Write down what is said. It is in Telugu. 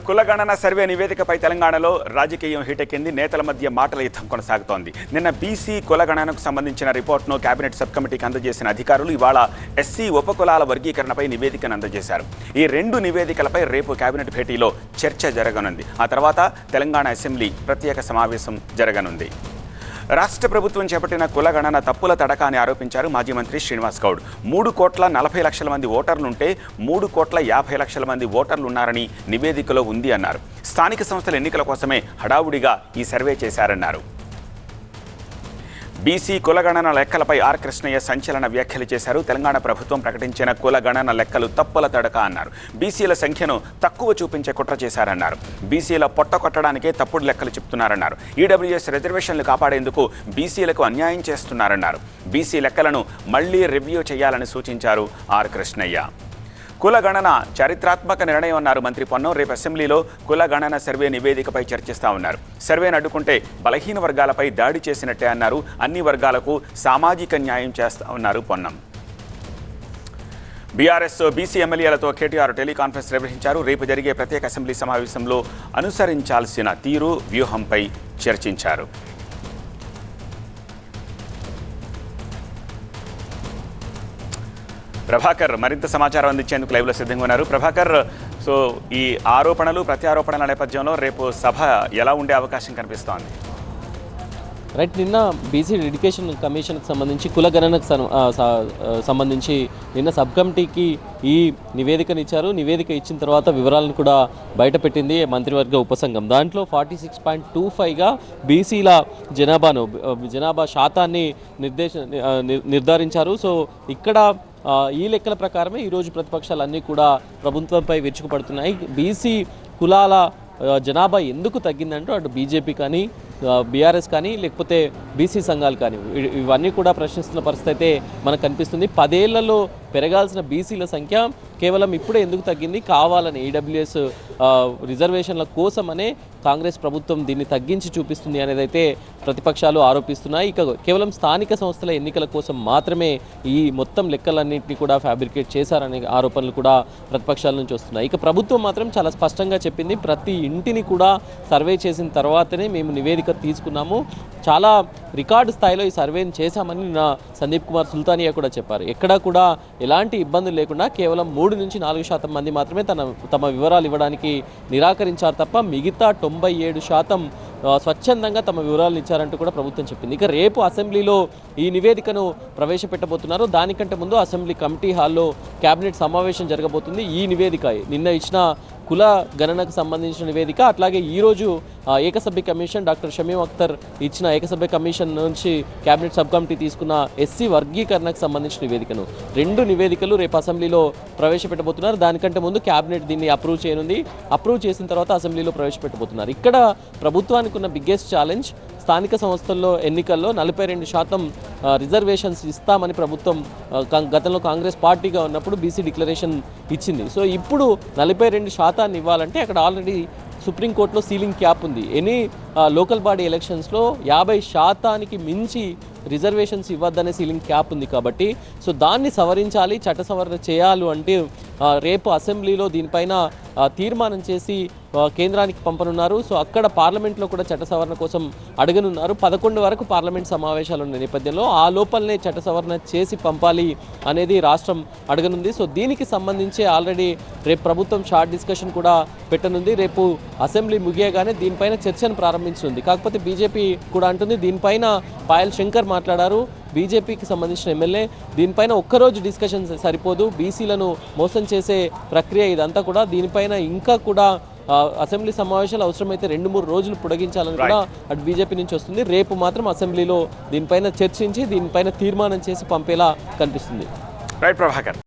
కులగణన సర్వే నివేదికపై తెలంగాణలో రాజకీయం హీటెక్కింది. నేతల మధ్య మాటల యుద్ధం కొనసాగుతోంది. నిన్న బీసీ కులగణనకు సంబంధించిన రిపోర్ట్ను కేబినెట్ సబ్ కమిటీకి అందజేసిన అధికారులు ఇవాళ ఎస్సీ ఉపకులాల వర్గీకరణపై నివేదికను అందజేశారు. ఈ రెండు నివేదికలపై రేపు కేబినెట్ భేటీలో చర్చ జరగనుంది. ఆ తర్వాత తెలంగాణ అసెంబ్లీ ప్రత్యేక సమావేశం జరగనుంది. రాష్ట్ర ప్రభుత్వం చేపట్టిన కులగణన తప్పుల తడక అని ఆరోపించారు మాజీ మంత్రి శ్రీనివాస్ గౌడ్. 3,40,00,000 మంది ఓటర్లుంటే 3,50,00,000 మంది ఓటర్లు ఉన్నారని నివేదికలో ఉంది అన్నారు. స్థానిక సంస్థల ఎన్నికల కోసమే హడావుడిగా ఈ సర్వే చేశారన్నారు. బీసీ కులగణన లెక్కలపై ఆర్ కృష్ణయ్య సంచలన వ్యాఖ్యలు చేశారు. తెలంగాణ ప్రభుత్వం ప్రకటించిన కులగణన లెక్కలు తప్పుల తడక అన్నారు. బీసీల సంఖ్యను తక్కువ చూపించే కుట్ర చేశారన్నారు. బీసీల పొట్ట కొట్టడానికే తప్పుడు లెక్కలు చెప్తున్నారన్నారు. ఈడబ్ల్యూఎస్ రిజర్వేషన్లు కాపాడేందుకు బీసీలకు అన్యాయం చేస్తున్నారన్నారు. బీసీ లెక్కలను మళ్లీ రివ్యూ చేయాలని సూచించారు ఆర్ కృష్ణయ్య. కులగణన చారిత్రాత్మక నిర్ణయం అన్నారు మంత్రి పొన్నం. రేపు అసెంబ్లీలో కులగణన సర్వే నివేదికపై చర్చిస్తా ఉన్నారు. సర్వేను అడ్డుకుంటే బలహీన వర్గాలపై దాడి చేసినట్టే అన్నారు. అన్ని వర్గాలకు సామాజిక న్యాయం చేస్తా ఉన్నారు పొన్నం. బీఆర్ఎస్ బీసీ ఎమ్మెల్యేలతో కేటీఆర్ టెలికాన్ఫరెన్స్ నిర్వహించారు. రేపు జరిగే ప్రత్యేక అసెంబ్లీ సమావేశంలో అనుసరించాల్సిన తీరు, వ్యూహంపై చర్చించారు. ప్రభాకర్ మరింత సమాచారం అందించేందుకు లైవ్లో సిద్ధంగా ఉన్నారు. ప్రభాకర్, సో ఈ ఆరోపణలు ప్రత్యారోపణల నేపథ్యంలో రేపు సభ ఎలా ఉండే అవకాశం కనిపిస్తోంది? రైట్, నిన్న బీసీ ఎడ్యుకేషన్ కమిషన్కి సంబంధించి కులగణనకు సంబంధించి నిన్న సబ్ కమిటీకి ఈ నివేదికను ఇచ్చారు. నివేదిక ఇచ్చిన తర్వాత వివరాలను కూడా బయటపెట్టింది మంత్రివర్గ ఉపసంఘం. దాంట్లో 46.25గా బీసీల జనాభా శాతాన్ని నిర్ధారించారు. సో ఇక్కడ ఈ లెక్కల ప్రకారమే ఈరోజు ప్రతిపక్షాలన్నీ కూడా ప్రభుత్వంపై విరుచుకుపడుతున్నాయి. బీసీ కులాల జనాభా ఎందుకు తగ్గిందంటూ అటు బీజేపీ కానీ బీఆర్ఎస్ కానీ లేకపోతే బీసీ సంఘాలు కానీ ఇవన్నీ కూడా ప్రశ్నిస్తున్న పరిస్థితి అయితే మనకు కనిపిస్తుంది. 10 ఏళ్లలో పెరగాల్సిన బీసీల సంఖ్య కేవలం ఇప్పుడే ఎందుకు తగ్గింది? కావాలని ఈడబ్ల్యూఎస్ రిజర్వేషన్ల కోసమనే కాంగ్రెస్ ప్రభుత్వం దీన్ని తగ్గించి చూపిస్తుంది అనేది అయితే ప్రతిపక్షాలు ఆరోపిస్తున్నాయి. ఇక కేవలం స్థానిక సంస్థల ఎన్నికల కోసం మాత్రమే ఈ మొత్తం లెక్కలన్నింటినీ కూడా ఫ్యాబ్రికేట్ చేశారనే ఆరోపణలు కూడా ప్రతిపక్షాల నుంచి వస్తున్నాయి. ఇక ప్రభుత్వం మాత్రం చాలా స్పష్టంగా చెప్పింది, ప్రతి ఇంటిని కూడా సర్వే చేసిన తర్వాతనే మేము నివేదిక తీసుకున్నాము. చాలా రికార్డు స్థాయిలో ఈ సర్వేని చేశామని సందీప్ కుమార్ సుల్తానియా కూడా చెప్పారు. ఎక్కడా కూడా ఎలాంటి ఇబ్బందులు లేకుండా కేవలం 3-4% మంది మాత్రమే తమ వివరాలు ఇవ్వడానికి నిరాకరించారు తప్ప మిగతా 97% స్వచ్ఛందంగా తమ వివరాలను ఇచ్చారంటూ కూడా ప్రభుత్వం చెప్పింది. ఇక రేపు అసెంబ్లీలో ఈ నివేదికను ప్రవేశపెట్టబోతున్నారు. దానికంటే ముందు అసెంబ్లీ కమిటీ హాల్లో కేబినెట్ సమావేశం జరగబోతుంది. ఈ నివేదిక నిన్న ఇచ్చిన కుల గణనకు సంబంధించిన నివేదిక, అట్లాగే ఈరోజు ఏకసభ్య కమిషన్ డాక్టర్ షమీం అఖ్తర్ ఇచ్చిన ఏకసభ్య కమిషన్ నుంచి కేబినెట్ సబ్ కమిటీ తీసుకున్న ఎస్సీ వర్గీకరణకు సంబంధించిన నివేదికను, రెండు నివేదికలు రేపు అసెంబ్లీలో ప్రవేశపెట్టబోతున్నారు. దానికంటే ముందు కేబినెట్ దీన్ని అప్రూవ్ చేయనుంది. అప్రూవ్ చేసిన తర్వాత అసెంబ్లీలో ప్రవేశపెట్టబోతున్నారు. ఇక్కడ ప్రభుత్వానికి ఉన్న బిగ్గెస్ట్ ఛాలెంజ్, స్థానిక సంస్థల్లో ఎన్నికల్లో 42% రిజర్వేషన్స్ ఇస్తామని ప్రభుత్వం గతంలో కాంగ్రెస్ పార్టీగా ఉన్నప్పుడు బీసీ డిక్లరేషన్ ఇచ్చింది. సో ఇప్పుడు 42% ఇవ్వాలంటే అక్కడ ఆల్రెడీ సుప్రీంకోర్టులో సీలింగ్ క్యాప్ ఉంది. ఎనీ లోకల్ బాడీ ఎలక్షన్స్లో 50% మించి రిజర్వేషన్స్ ఇవ్వద్దనే సీలింగ్ క్యాప్ ఉంది. కాబట్టి సో దాన్ని సవరించాలి, చట్ట సవరణ చేయాలి అంటే రేపు అసెంబ్లీలో దీనిపైన తీర్మానం చేసి కేంద్రానికి పంపనున్నారు. సో అక్కడ పార్లమెంట్లో కూడా చట్ట సవరణ కోసం అడగనున్నారు. 11 వరకు పార్లమెంట్ సమావేశాలు ఉన్న నేపథ్యంలో ఆ లోపలనే చట్ట సవరణ చేసి పంపాలి అనేది రాష్ట్రం అడగనుంది. సో దీనికి సంబంధించి ఆల్రెడీ రేపు ప్రభుత్వం షార్ట్ డిస్కషన్ కూడా పెట్టనుంది. రేపు అసెంబ్లీ ముగియగానే దీనిపైన చర్చను ప్రారంభించనుంది. కాకపోతే బీజేపీ కూడా అంటుంది, దీనిపైన పాయల్ శంకర్ మాట్లాడారు, బీజేపీకి సంబంధించిన ఎమ్మెల్యే, దీనిపైన ఒక్కరోజు డిస్కషన్ సరిపోదు, బీసీలను మోసం చేసే ప్రక్రియ ఇదంతా కూడా, దీనిపైన ఇంకా కూడా అసెంబ్లీ సమావేశాలు అవసరమైతే 2-3 రోజులు పొడిగించాలని కూడా అటు బీజేపీ నుంచి వస్తుంది. రేపు మాత్రం అసెంబ్లీలో దీనిపైన చర్చించి దీనిపైన తీర్మానం చేసి పంపేలా కనిపిస్తుంది. రైట్ ప్రభాకర్.